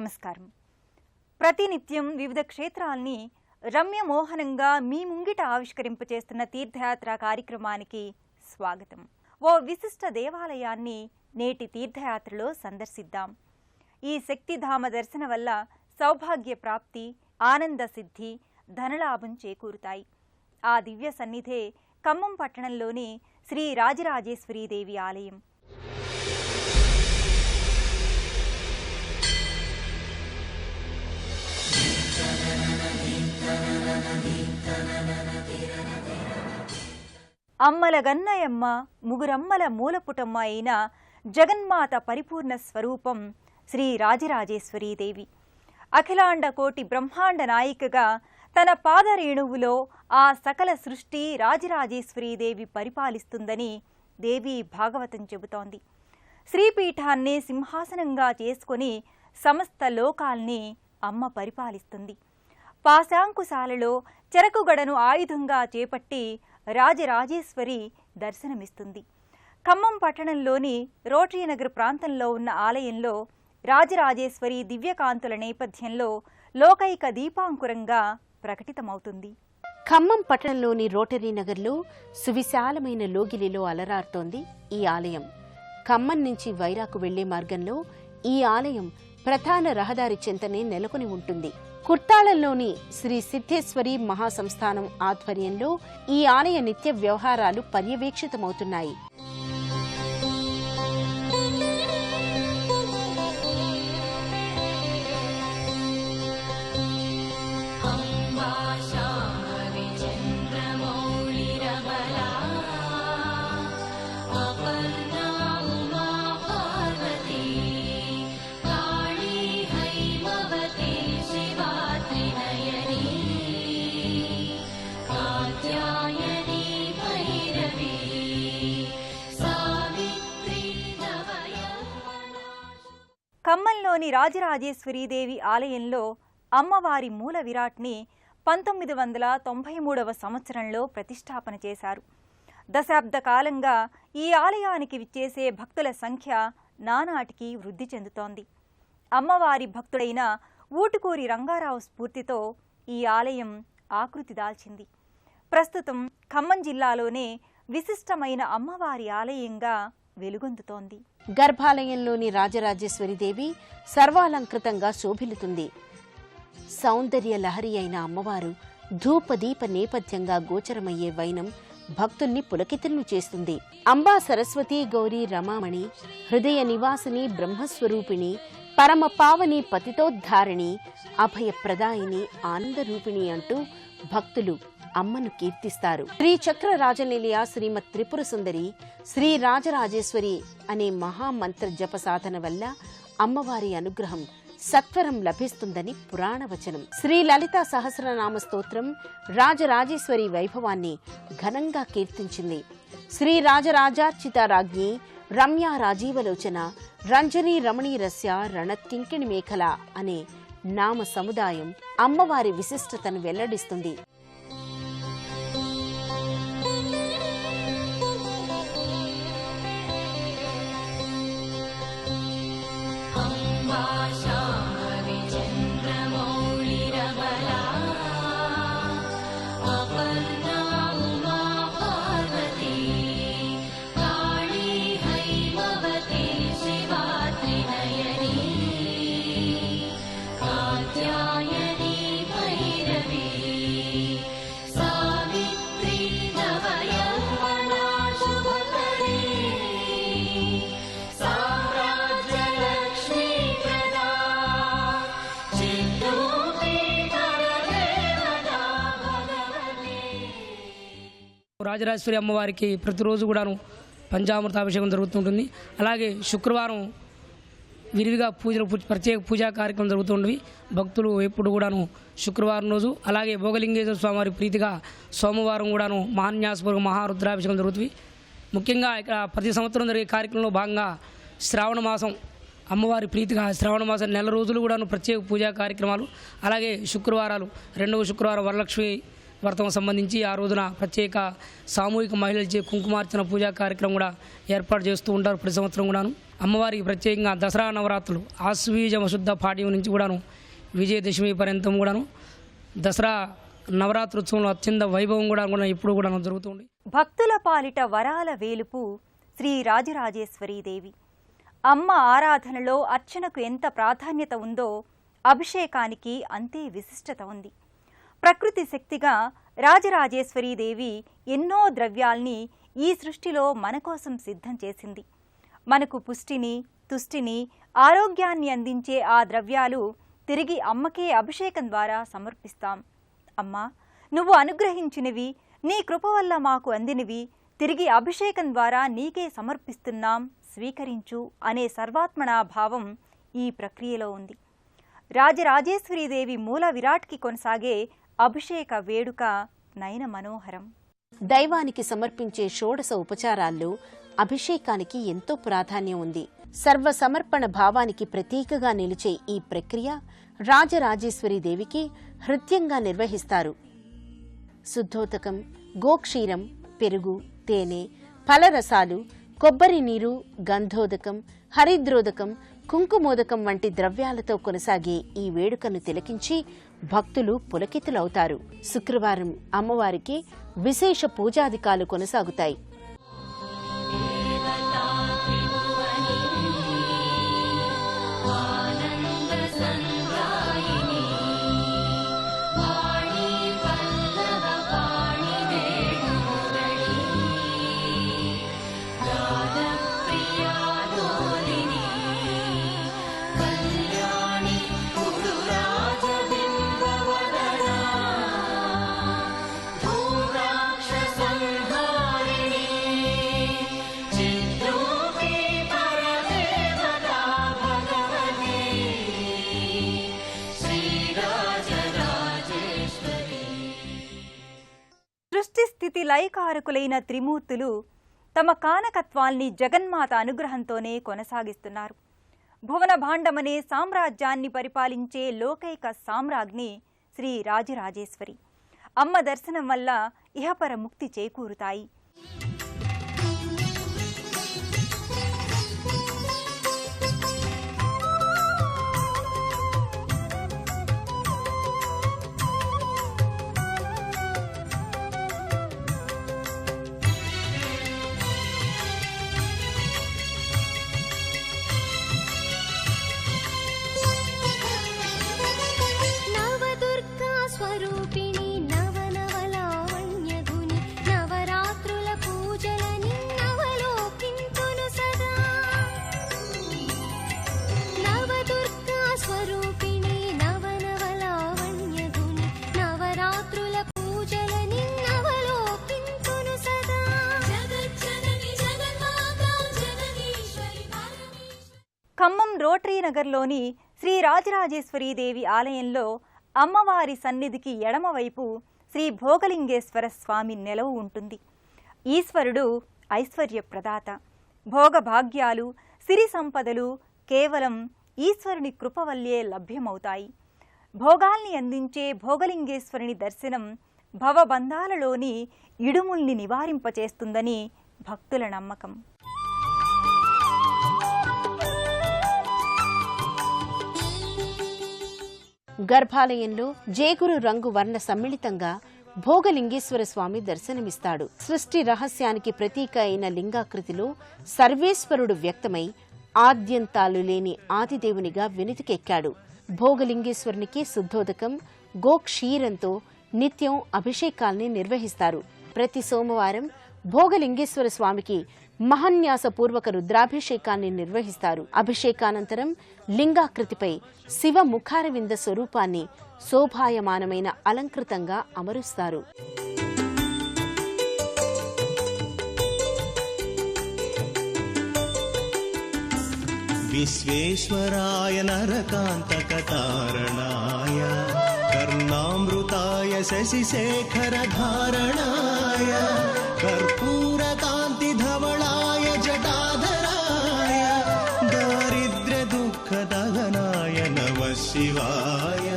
నమస్కారం. ప్రతినిత్యం వివిధ క్షేత్రాల్ని రమ్యమోహనంగా మీ ముంగిట ఆవిష్కరింపచేస్తున్న తీర్థయాత్ర కార్యక్రమానికి స్వాగతం. ఓ విశిష్ట దేవాలయాన్ని నేటి తీర్థయాత్రలో సందర్శిద్దాం. ఈ శక్తిధామ దర్శన వల్ల సౌభాగ్య ప్రాప్తి, ఆనంద సిద్ధి, ధనలాభం చేకూరుతాయి. ఆ దివ్య సన్నిధే ఖమ్మం పట్టణంలోని శ్రీ రాజరాజేశ్వరీదేవి ఆలయం. అమ్మల గన్నయమ్మ, ముగురమ్మల మూలపుటమ్మ అయిన జగన్మాత పరిపూర్ణ స్వరూపం శ్రీ రాజరాజేశ్వరీదేవి. అఖిలాండ కోటి బ్రహ్మాండ నాయికగా తన పాదరేణువులో ఆ సకల సృష్టి రాజరాజేశ్వరీదేవి పరిపాలిస్తుందని దేవి భాగవతం చెబుతోంది. శ్రీపీఠాన్ని సింహాసనంగా చేసుకొని సమస్త లోకాల్ని అమ్మ పరిపాలిస్తుంది. పాశాంకుశాలలో చెరకుగడను ఆయుధంగా చేపట్టి రాజరాజేశ్వరి దర్శనమిస్తుంది. ఖమ్మం పట్టణంలోని రోటరీ నగర్ ప్రాంతంలో ఉన్న ఆలయంలో రాజరాజేశ్వరి దివ్యకాంతుల నేపథ్యంలో లోకైక దీపాంకురంగా ప్రకటితమవుతుంది. ఖమ్మం పట్టణంలోని రోటరీ నగర్లో సువిశాలమైన లోగిలిలో అలరారుతోంది ఈ ఆలయం. ఖమ్మం నుంచి వైరాకు వెళ్లే మార్గంలో ఈ ఆలయం ప్రధాన రహదారి చెంతనే నెలకొని ఉంటుంది. కుర్తాళంలోని శ్రీ సిద్ధేశ్వరి మహాసంస్థానం ఆధ్వర్యంలో ఈ ఆలయ నిత్య వ్యవహారాలు పర్యవేక్షితమవుతున్నాయి. ఖమ్మంలోని రాజరాజేశ్వరీదేవి ఆలయంలో అమ్మవారి మూల విరాట్ని 1993వ సంవత్సరంలో ప్రతిష్టాపన చేశారు. దశాబ్ద కాలంగా ఈ ఆలయానికి విచ్చేసే భక్తుల సంఖ్య నానాటికి వృద్ధి చెందుతోంది. అమ్మవారి భక్తుడైన ఊటుకూరి రంగారావు స్ఫూర్తితో ఈ ఆలయం ఆకృతి దాల్చింది. ప్రస్తుతం ఖమ్మం జిల్లాలోనే విశిష్టమైన అమ్మవారి ఆలయంగా వెలుగొందుతోంది. గర్భాలయంలోని రాజరాజేశ్వరీదేవి సర్వాలంకృతంగా శోభిల్లుతుంది. సౌందర్య లహరి అయిన అమ్మవారు ధూపదీప నేపథ్యంగా గోచరమయ్యే వైనం భక్తుల్ని పులకితులను చేస్తుంది. అంబా సరస్వతి గౌరీ రమామణి, హృదయ నివాసిని బ్రహ్మస్వరూపిణి, పరమ పావని పతితోద్ధారిణి, అభయప్రదాయిని ఆనందరూపిణి అంటూ భక్తులు అమ్మను కీర్తిస్తారు. శ్రీ చక్ర రాజనిలయ శ్రీమత్ త్రిపుర సుందరి శ్రీ రాజరాజేశ్వరి అనే మహామంత్ర జప సాధన వల్ల అమ్మవారి అనుగ్రహం సత్వరం లభిస్తుందని పురాణవచనం. శ్రీ లలితా సహస్రనామ స్తోత్రం రాజరాజేశ్వరి వైభవాన్ని ఘనంగా కీర్తించింది. శ్రీ రాజరాజార్చిత రాజ్ఞి రమ్యా రాజీవలోచన రంజనీ రమణీరస్య రణకింకిణి మేఖల అనే నామ సముదాయం అమ్మవారి విశిష్టతను వెల్లడిస్తుంది. రాజరాజేశ్వరి అమ్మవారికి ప్రతిరోజు కూడాను పంచామృతాభిషేకం జరుగుతుంటుంది. అలాగే శుక్రవారం విరివిగా పూజలు ప్రత్యేక పూజా కార్యక్రమం జరుగుతుండవి. భక్తులు ఎప్పుడు కూడాను శుక్రవారం రోజు, అలాగే భోగలింగేశ్వర స్వామివారి ప్రీతిగా సోమవారం కూడాను మహాన్యాసపూర్వక మహారుద్రాభిషేకం జరుగుతుంది. ముఖ్యంగా ఇక్కడ ప్రతి సంవత్సరం జరిగే కార్యక్రమంలో భాగంగా శ్రావణ మాసం అమ్మవారి ప్రీతిగా శ్రావణ మాసం నెల రోజులు కూడాను ప్రత్యేక పూజా కార్యక్రమాలు, అలాగే శుక్రవారాలు రెండవ శుక్రవారం వరలక్ష్మి వ్రతం సంబంధించి ఆ రోజున ప్రత్యేక సామూహిక మహిళలచే కుంకుమార్చన పూజా కార్యక్రమం కూడా ఏర్పాటు చేస్తూ ఉంటారు ప్రతి సంవత్సరం కూడాను. అమ్మవారికి ప్రత్యేకంగా దసరా నవరాత్రులు ఆశ్వీజ శుద్ధ పాఠ్యం నుంచి కూడాను విజయదశమి పర్యంతం కూడాను దసరా నవరాత్రోత్సవంలో అత్యంత వైభవం కూడా ఇప్పుడు కూడా జరుగుతుంది. భక్తుల పాలిట వరాల వేలుపు శ్రీ రాజరాజేశ్వరీదేవి. అమ్మ ఆరాధనలో అర్చనకు ఎంత ప్రాధాన్యత ఉందో అభిషేకానికి అంతే విశిష్టత ఉంది. ప్రకృతి శక్తిగా రాజరాజేశ్వరీదేవి ఎన్నో ద్రవ్యాల్ని ఈ సృష్టిలో మన కోసం సిద్ధం చేసింది. మనకు పుష్టిని, తుష్టిని, ఆరోగ్యాన్ని అందించే ఆ ద్రవ్యాలు తిరిగి అమ్మకే అభిషేకం ద్వారా సమర్పిస్తాం. అమ్మా, నువ్వు అనుగ్రహించినవి, నీ కృప వల్ల మాకు అందినవి తిరిగి అభిషేకం ద్వారా నీకే సమర్పిస్తున్నాం, స్వీకరించు అనే సర్వాత్మనా భావం ఈ ప్రక్రియలో ఉంది. రాజరాజేశ్వరీదేవి మూల విరాట్కి కొనసాగే అభిషేక వేడుక నయన మనోహరం. దైవానికి సమర్పించే షోడశ ఉపచారాల్లో అభిషేకానికి ఎంతో ప్రాధాన్యం ఉంది. సర్వ సమర్పణ భావానికి ప్రతీకగా నిలిచే ఈ ప్రక్రియ రాజరాజేశ్వరీదేవికి హృత్యంగా నిర్వహిస్తారు. శుద్ధోదకం, గోక్షీరం, పెరుగు, తేనె, ఫలరసాలు, కొబ్బరి నీరు, గంధోదకం, హరిద్రోదకం, కుంకుమోదకం వంటి ద్రవ్యాలతో కొనసాగే ఈ వేడుకను తిలకించి భక్తులు పులకితులవుతారు. శుక్రవారం అమ్మవారికి విశేష పూజాధికాలు కొనసాగుతాయి. సృష్టి స్థితి లయకారకులైన త్రిమూర్తులు తమ కానకత్వాల్ని జగన్మాత అనుగ్రహంతోనే కొనసాగిస్తున్నారు. భువన భాండమనే సామ్రాజ్యాన్ని పరిపాలించే లోకైక సామ్రాజ్ఞి శ్రీ రాజరాజేశ్వరి. అమ్మ దర్శనం వల్ల ఇహపర ముక్తి చేకూరుతాయి. ఖమ్మం రోటరీ నగర్లోని శ్రీ రాజరాజేశ్వరీదేవి ఆలయంలో అమ్మవారి సన్నిధికి ఎడమవైపు శ్రీ భోగలింగేశ్వర స్వామి నెలవు ఉంటుంది. ఈశ్వరుడు ఐశ్వర్య ప్రదాత. భోగభాగ్యాలు, సిరి సంపదలు కేవలం ఈశ్వరుని కృప వల్లే లభ్యమవుతాయి. భోగాల్ని అందించే భోగలింగేశ్వరుని దర్శనం భవబంధాలలోని ఇడుముల్ని నివారింపచేస్తుందని భక్తుల నమ్మకం. గర్భాలయంలో జేగురు రంగు వర్ణ సమ్మిళితంగా భోగలింగేశ్వర స్వామి దర్శనమిస్తాడు. సృష్టి రహస్యానికి ప్రతీక అయిన లింగాకృతిలో సర్వేశ్వరుడు వ్యక్తమై ఆద్యంతాలు లేని ఆదిదేవునిగా వినుతికెక్కాడు. భోగలింగేశ్వరునికి శుద్ధోదకం, గోక్షీరంతో నిత్యం అభిషేకాల్ని నిర్వహిస్తారు. ప్రతి సోమవారం భోగలింగేశ్వర స్వామికి మహాన్యాసపూర్వక రుద్రాభిషేకాన్ని నిర్వహిస్తారు. అభిషేకానంతరం లింగాకృతిపై శివ ముఖారవింద స్వరూపాన్ని శోభాయమానమైన అలంకృతంగా అమరుస్తారు. విశ్వేశ్వరాయ నరకాంతకతారణాయ కర్ణామృతాయ శశిశేఖరధారణాయ కర్పూరకాంతిధవళాయ జటాధరాయ దారిద్ర్యదుఃఖదహనాయ నమః శివాయ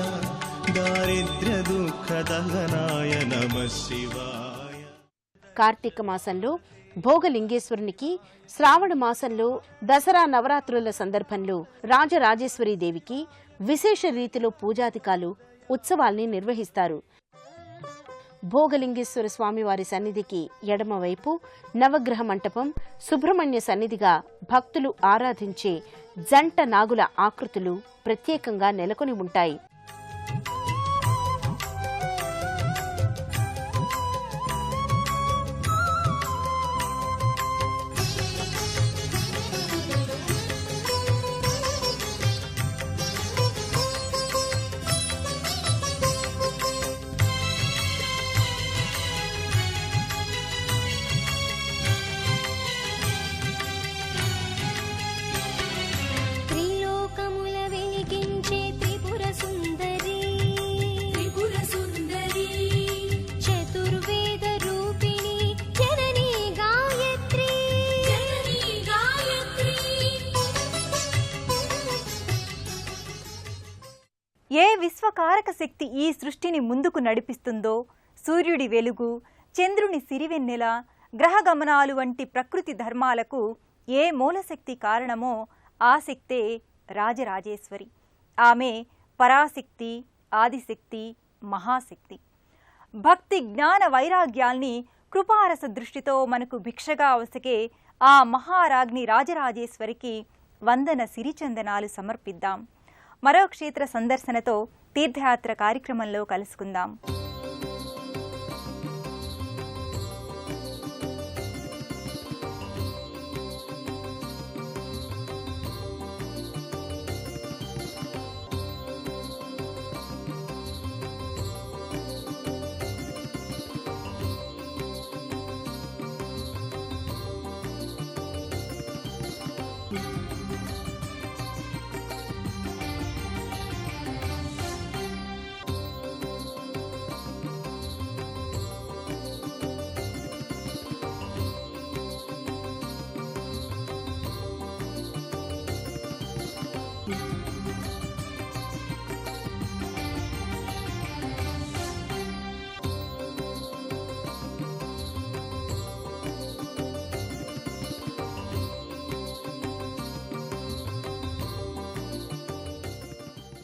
దారిద్ర్యదుఃఖదహనాయ నమః శివాయ. కార్తీక మాసంలో భోగలింగేశ్వరునికి శ్రావణ మాసంలో దసరా నవరాత్రుల సందర్భంలో రాజరాజేశ్వరీ దేవికి విశేష రీతిలో పూజాధికాలు ఉత్సవాల్ని నిర్వహిస్తారు. భోగలింగేశ్వర స్వామివారి సన్నిధికి ఎడమవైపు నవగ్రహ మంటపం, సుబ్రహ్మణ్య సన్నిధిగా భక్తులు ఆరాధించే జంట నాగుల ఆకృతులు ప్రత్యేకంగా నెలకొని ఉంటాయి. ఏ విశ్వకారక శక్తి ఈ సృష్టిని ముందుకు నడిపిస్తుందో, సూర్యుడి వెలుగు, చంద్రుని సిరివెన్నెల, గ్రహగమనాలు వంటి ప్రకృతి ధర్మాలకు ఏ మూలశక్తి కారణమో ఆ శక్తే రాజరాజేశ్వరి. ఆమె పరాశక్తి, ఆదిశక్తి, మహాశక్తి. భక్తి జ్ఞాన వైరాగ్యాల్ని కృపారస దృష్టితో మనకు భిక్షగా అవసకే ఆ మహారాజ్ఞి రాజరాజేశ్వరికి వందన సిరిచందనాలు సమర్పిద్దాం. మరో క్షేత్ర సందర్శనతో తీర్థయాత్ర కార్యక్రమంలో కలుసుకుందాం.